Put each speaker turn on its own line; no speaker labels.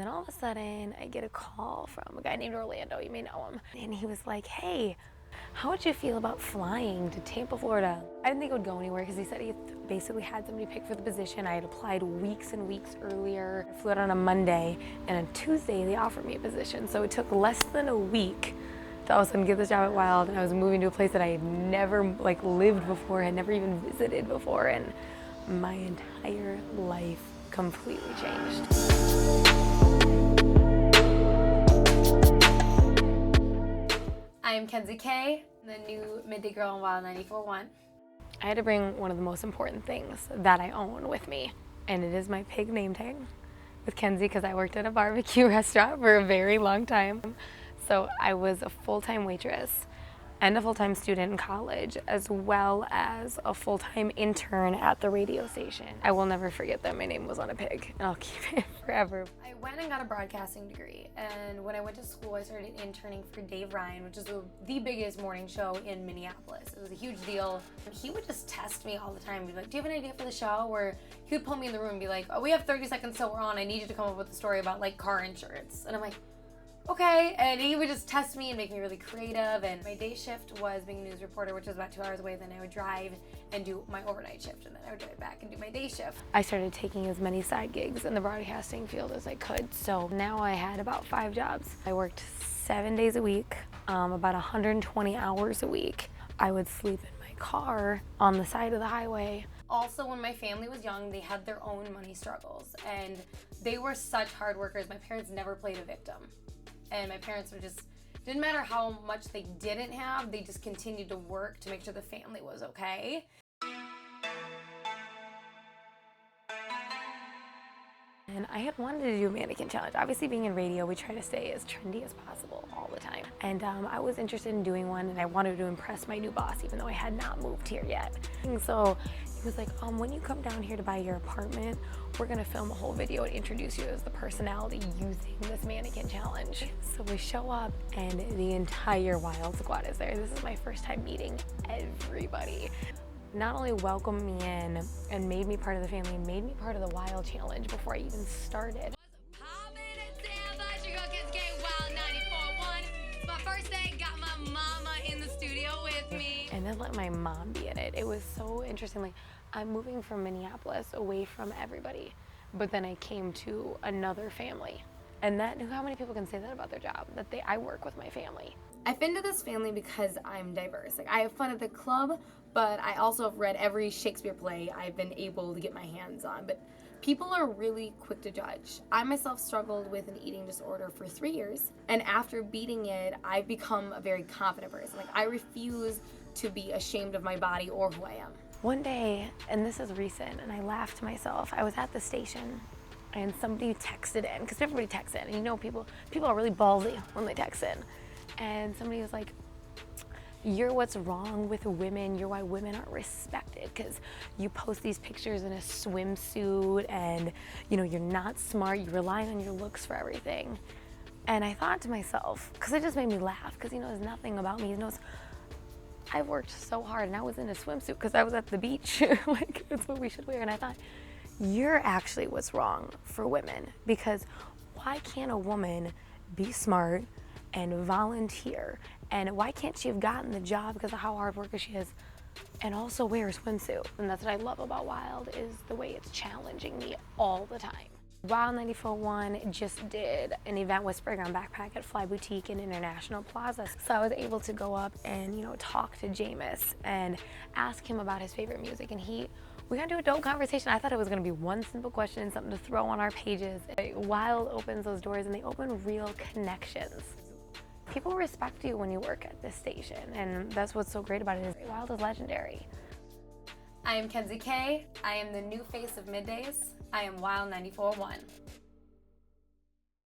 Then all of a sudden, I get a call from a guy named Orlando. You may know him. And he was like, hey, how would you feel about flying to Tampa, Florida? I didn't think it would go anywhere because he said he basically had somebody picked for the position. I had applied weeks and weeks earlier. I flew out on a Monday, and on Tuesday they offered me a position. So it took less than a week to all of a sudden get this job at WiLD, and I was moving to a place that I had never lived before, had never even visited before, and my entire life completely changed. I am Kenzie K, the new midday girl on WiLD 94.1. I had to bring one of the most important things that I own with me, and it is my pig name tag with Kenzie, because I worked at a barbecue restaurant for a very long time. So I was a full-time waitress and a full-time student in college, as well as a full-time intern at the radio station. I will never forget that my name was on a pig, and I'll keep it forever. I went and got a broadcasting degree, and when I went to school, I started interning for Dave Ryan, which is the biggest morning show in Minneapolis. It was a huge deal. He would just test me all the time. He'd be like, do you have an idea for the show? Or he would pull me in the room and be like, oh, we have 30 seconds till we're on. I need you to come up with a story about car insurance. And I'm like, okay, and he would just test me and make me really creative. And my day shift was being a news reporter, which was about 2 hours away. Then I would drive and do my overnight shift, and then I would drive back and do my day shift. I started taking as many side gigs in the broadcasting field as I could, so now I had about 5 jobs. I worked 7 days a week, about 120 hours a week. I would sleep in my car on the side of the highway. Also, when my family was young, they had their own money struggles, and they were such hard workers. My parents never played a victim. And my parents would just, didn't matter how much they didn't have, they just continued to work to make sure the family was okay. And I had wanted to do a mannequin challenge. Obviously, being in radio, we try to stay as trendy as possible all the time. And I was interested in doing one, and I wanted to impress my new boss, even though I had not moved here yet. And so he was like, when you come down here to buy your apartment, we're gonna film a whole video and introduce you as the personality using this mannequin challenge. So we show up, and the entire WiLD squad is there. This is my first time meeting everybody. Not only welcomed me in and made me part of the family, made me part of the WiLD challenge before I even started.
What's poppin' in Tampa? It's your girl Kenzie K, WiLD 94.1. It's my first day, got my mama in the studio with me.
And then let my mom be in it. It was so interesting. I'm moving from Minneapolis away from everybody, but then I came to another family. And how many people can say that about their job? That I work with my family.
I fit into this family because I'm diverse. I have fun at the club, but I also have read every Shakespeare play I've been able to get my hands on. But people are really quick to judge. I myself struggled with an eating disorder for 3 years, and after beating it, I've become a very confident person. I refuse to be ashamed of my body or who I am.
One day, and this is recent, and I laughed to myself. I was at the station, and somebody texted in, because everybody texts in, and you know people are really ballsy when they text in. And somebody was like, you're what's wrong with women, you're why women aren't respected, because you post these pictures in a swimsuit, and you're not smart, you rely on your looks for everything. And I thought to myself, because it just made me laugh, because he knows nothing about me. He knows I worked so hard, and I was in a swimsuit because I was at the beach. That's what we should wear. And I thought, you're actually what's wrong for women, because why can't a woman be smart and volunteer, and why can't she have gotten the job because of how hard worker she is, and also wear a swimsuit? And that's what I love about WiLD, is the way it's challenging me all the time. WiLD 94.1 just did an event with Spring on Backpack at Fly Boutique in International Plaza. So I was able to go up and talk to Jameis and ask him about his favorite music, and we got into a dope conversation. I thought it was gonna be one simple question and something to throw on our pages. WiLD opens those doors, and they open real connections. People respect you when you work at this station, and that's what's so great about it, is WiLD is legendary.
I am Kenzie K. I am the new face of Middays. I am WiLD 94.1.